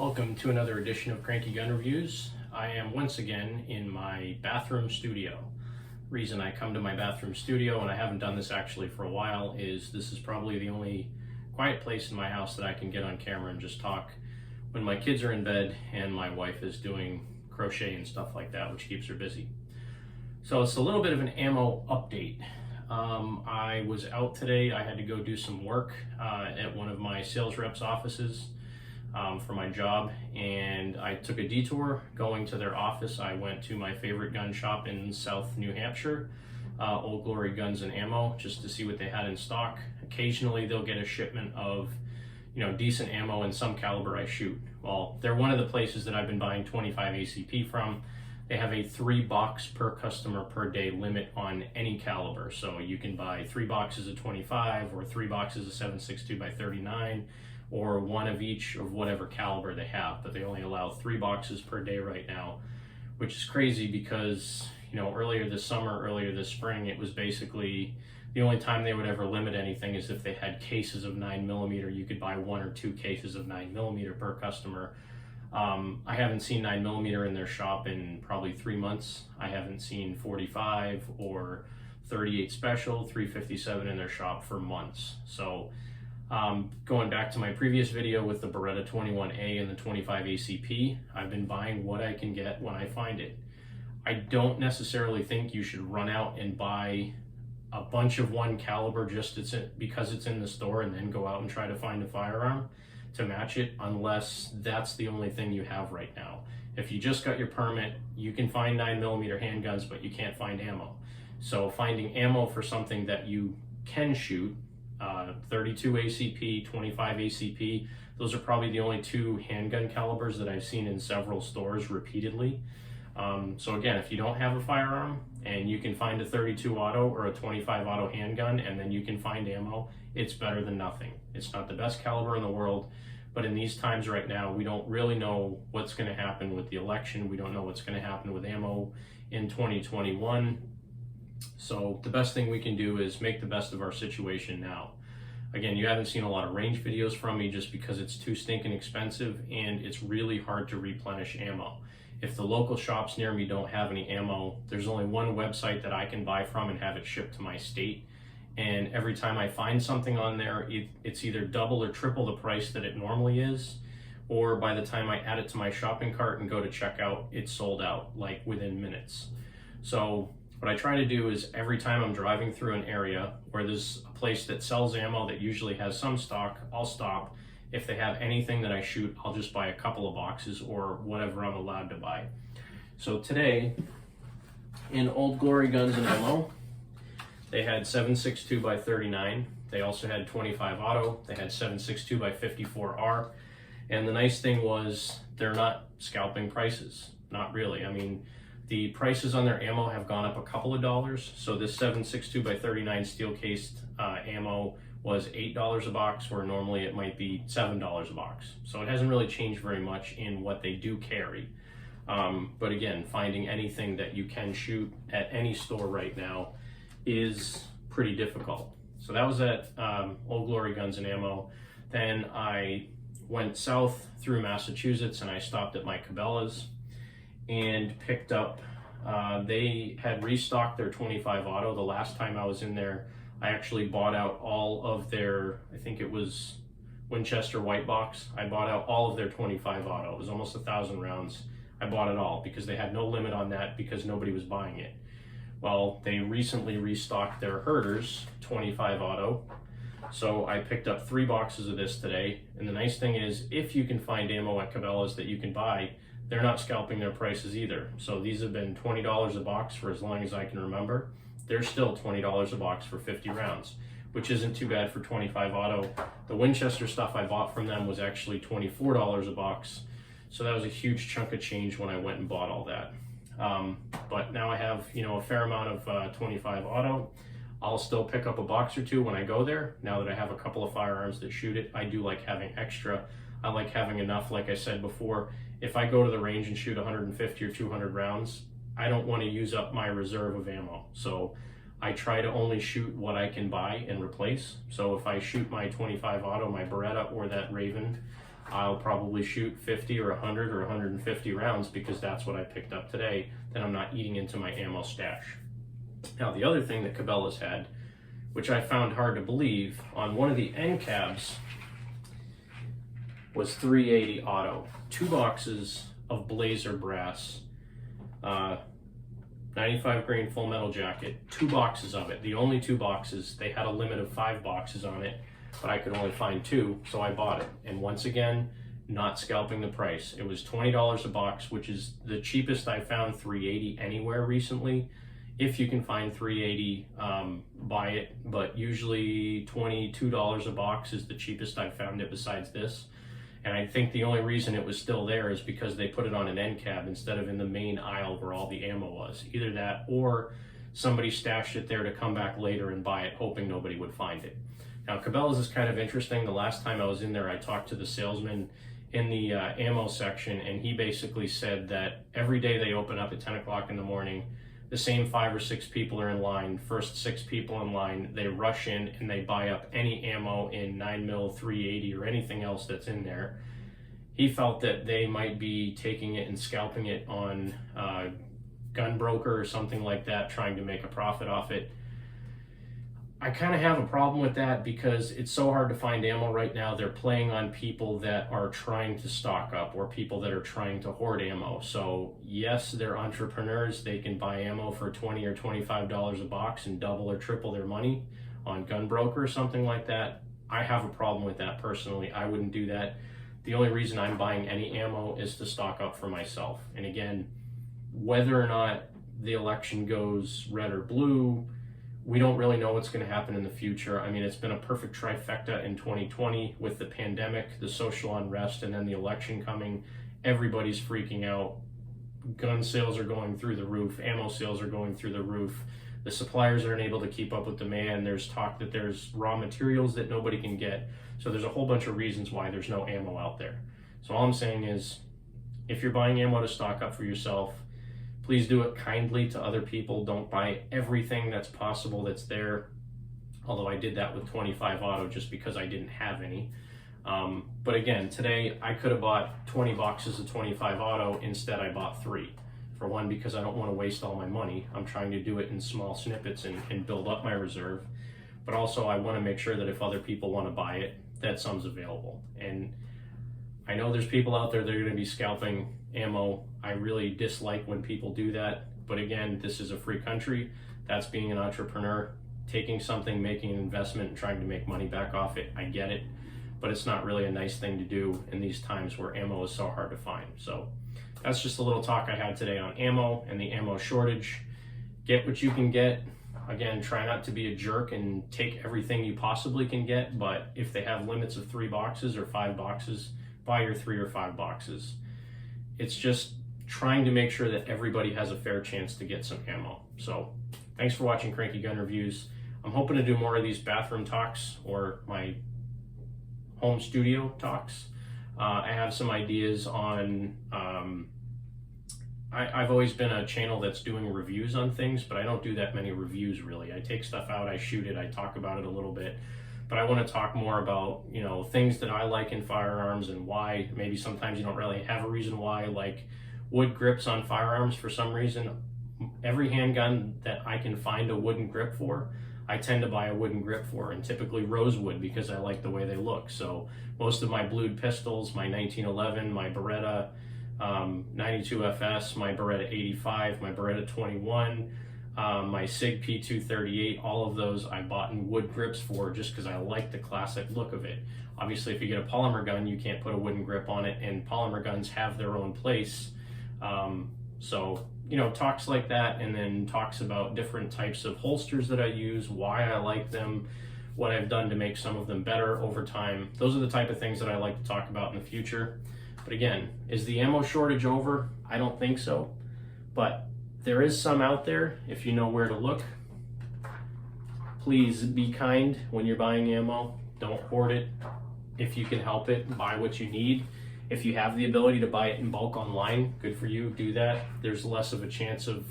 Welcome to another edition of Cranky Gun Reviews. I am once again in my bathroom studio. Reason I come to my bathroom studio, and I haven't done this actually for a while, is this is probably the only quiet place in my house that I can get on camera and just talk when my kids are in bed and my wife is doing crochet and stuff like that, which keeps her busy. So it's a little bit of an ammo update. I was out today. I had to go do some work at one of my sales reps' offices for my job, and I took a detour going to their office. I went to my favorite gun shop in South New Hampshire, Old Glory Guns and Ammo, just to see what they had in stock. Occasionally they'll get a shipment of decent ammo in some caliber I shoot. Well, they're one of the places that I've been buying 25 ACP from. They have a 3 box per customer per day limit on any caliber. So you can buy 3 boxes of 25 or 3 boxes of 7.62 by 39 or one of each of whatever caliber they have, but they only allow 3 boxes per day right now, which is crazy because earlier this summer, earlier this spring, it was basically the only time they would ever limit anything is if they had cases of 9mm. You could buy 1 or 2 cases of 9mm per customer. I haven't seen 9mm in their shop in probably 3 months. I haven't seen 45 or 38 special, 357 in their shop for months. So going back to my previous video with the Beretta 21A and the 25 ACP, I've been buying what I can get when I find it. I don't necessarily think you should run out and buy a bunch of one caliber just because it's in the store and then go out and try to find a firearm to match it, unless that's the only thing you have right now. If you just got your permit, you can find 9mm handguns, but you can't find ammo. So finding ammo for something that you can shoot, 32 ACP, 25 ACP, those are probably the only 2 handgun calibers that I've seen in several stores repeatedly. So again, if you don't have a firearm and you can find a 32 auto or a 25 auto handgun and then you can find ammo, it's better than nothing. It's not the best caliber in the world, but in these times right now, we don't really know what's going to happen with the election. We don't know what's going to happen with ammo in 2021. So the best thing we can do is make the best of our situation now. Again, you haven't seen a lot of range videos from me just because it's too stinking expensive and it's really hard to replenish ammo. If the local shops near me don't have any ammo, there's only one website that I can buy from and have it shipped to my state. And every time I find something on there, it's either double or triple the price that it normally is, or by the time I add it to my shopping cart and go to checkout, it's sold out like within minutes. So what I try to do is every time I'm driving through an area where there's a place that sells ammo that usually has some stock, I'll stop. If they have anything that I shoot, I'll just buy a couple of boxes or whatever I'm allowed to buy. So today, in Old Glory Guns and Ammo, they had 7.62 by 39. They also had 25 auto. They had 7.62 by 54R. And the nice thing was they're not scalping prices. Not really. I mean, the prices on their ammo have gone up a couple of dollars. So this 7.62 by 39 steel cased ammo was $8 a box, where normally it might be $7 a box. So it hasn't really changed very much in what they do carry. But again, finding anything that you can shoot at any store right now is pretty difficult. So that was at Old Glory Guns and Ammo. Then I went south through Massachusetts and I stopped at my Cabela's and picked up, they had restocked their 25 auto. The last time I was in there, I actually bought out all of their, I think it was Winchester white box. I bought out all of their 25 auto. It was almost 1,000 rounds. I bought it all because they had no limit on that because nobody was buying it. Well, they recently restocked their Herters 25 auto. So I picked up 3 boxes of this today. And the nice thing is, if you can find ammo at Cabela's that you can buy, they're not scalping their prices either. So these have been $20 a box for as long as I can remember. They're still $20 a box for 50 rounds, which isn't too bad for 25 auto. The Winchester stuff I bought from them was actually $24 a box. So that was a huge chunk of change when I went and bought all that. But now I have, a fair amount of 25 auto. I'll still pick up a box or 2 when I go there. Now that I have a couple of firearms that shoot it, I do like having extra. I like having enough, like I said before. If I go to the range and shoot 150 or 200 rounds, I don't want to use up my reserve of ammo. So I try to only shoot what I can buy and replace. So if I shoot my 25 auto, my Beretta or that Raven, I'll probably shoot 50 or 100 or 150 rounds because that's what I picked up today. Then I'm not eating into my ammo stash. Now, the other thing that Cabela's had, which I found hard to believe, on one of the end cabs was 380 auto. 2 boxes of Blazer brass, 95 grain full metal jacket, 2 boxes of it. The only 2 boxes. They had a limit of 5 boxes on it, but I could only find 2, so I bought it. And once again, not scalping the price. It was $20 a box, which is the cheapest I found 380 anywhere recently. If you can find 380, buy it, but usually $22 a box is the cheapest I've found it besides this. And I think the only reason it was still there is because they put it on an end cap instead of in the main aisle where all the ammo was. Either that or somebody stashed it there to come back later and buy it, hoping nobody would find it. Now, Cabela's is kind of interesting. The last time I was in there, I talked to the salesman in the ammo section, and he basically said that every day they open up at 10 o'clock in the morning, the same 5 or 6 people are in line. First 6 people in line, they rush in and they buy up any ammo in 9mm, 380, or anything else that's in there. He felt that they might be taking it and scalping it on Gun Broker or something like that, trying to make a profit off it. I kind of have a problem with that because it's so hard to find ammo right now. They're playing on people that are trying to stock up or people that are trying to hoard ammo. So yes, they're entrepreneurs. They can buy ammo for $20 or $25 a box and double or triple their money on Gun Broker or something like that. I have a problem with that personally. I wouldn't do that. The only reason I'm buying any ammo is to stock up for myself. And again, whether or not the election goes red or blue, we don't really know what's going to happen in the future. I mean, it's been a perfect trifecta in 2020 with the pandemic, the social unrest, and then the election coming. Everybody's freaking out. Gun sales are going through the roof. Ammo sales are going through the roof. The suppliers aren't able to keep up with demand. There's talk that there's raw materials that nobody can get. So there's a whole bunch of reasons why there's no ammo out there. So all I'm saying is, if you're buying ammo to stock up for yourself, please do it kindly to other people. Don't buy everything that's possible that's there. Although I did that with 25 auto just because I didn't have any. But again, today I could have bought 20 boxes of 25 auto. Instead, I bought 3. For one, because I don't want to waste all my money. I'm trying to do it in small snippets and build up my reserve. But also I want to make sure that if other people want to buy it, that some's available. And I know there's people out there that are going to be scalping ammo. I really dislike when people do that. But again, this is a free country. That's being an entrepreneur, taking something, making an investment, and trying to make money back off it. I get it. But it's not really a nice thing to do in these times where ammo is so hard to find. So that's just a little talk I had today on ammo and the ammo shortage. Get what you can get. Again, try not to be a jerk and take everything you possibly can get. But if they have limits of 3 boxes or 5 boxes, buy your 3 or 5 boxes. It's just trying to make sure that everybody has a fair chance to get some ammo. So thanks for watching Cranky Gun Reviews. I'm hoping to do more of these bathroom talks or my home studio talks. I have some ideas on, I've always been a channel that's doing reviews on things, but I don't do that many reviews really. I take stuff out, I shoot it, I talk about it a little bit, but I want to talk more about, you know, things that I like in firearms and why. Maybe sometimes you don't really have a reason why, like wood grips on firearms for some reason. Every handgun that I can find a wooden grip for, I tend to buy a wooden grip for, and typically rosewood because I like the way they look. So most of my blued pistols, my 1911, my Beretta 92 FS, my Beretta 85, my Beretta 21, my SIG P238, all of those I bought in wood grips for just because I like the classic look of it. Obviously, if you get a polymer gun, you can't put a wooden grip on it, and polymer guns have their own place. So, you know, talks like that, and then talks about different types of holsters that I use, why I like them, what I've done to make some of them better over time. Those are the type of things that I like to talk about in the future. But again, is the ammo shortage over? I don't think so. But there is some out there if you know where to look. Please be kind when you're buying ammo. Don't hoard it. If you can help it, buy what you need. If you have the ability to buy it in bulk online, good for you, do that. There's less of a chance of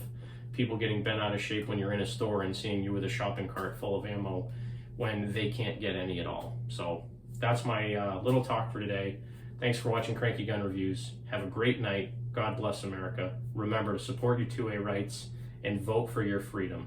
people getting bent out of shape when you're in a store and seeing you with a shopping cart full of ammo when they can't get any at all. So that's my little talk for today. Thanks for watching Cranky Gun Reviews. Have a great night. God bless America. Remember to support your 2A rights and vote for your freedom.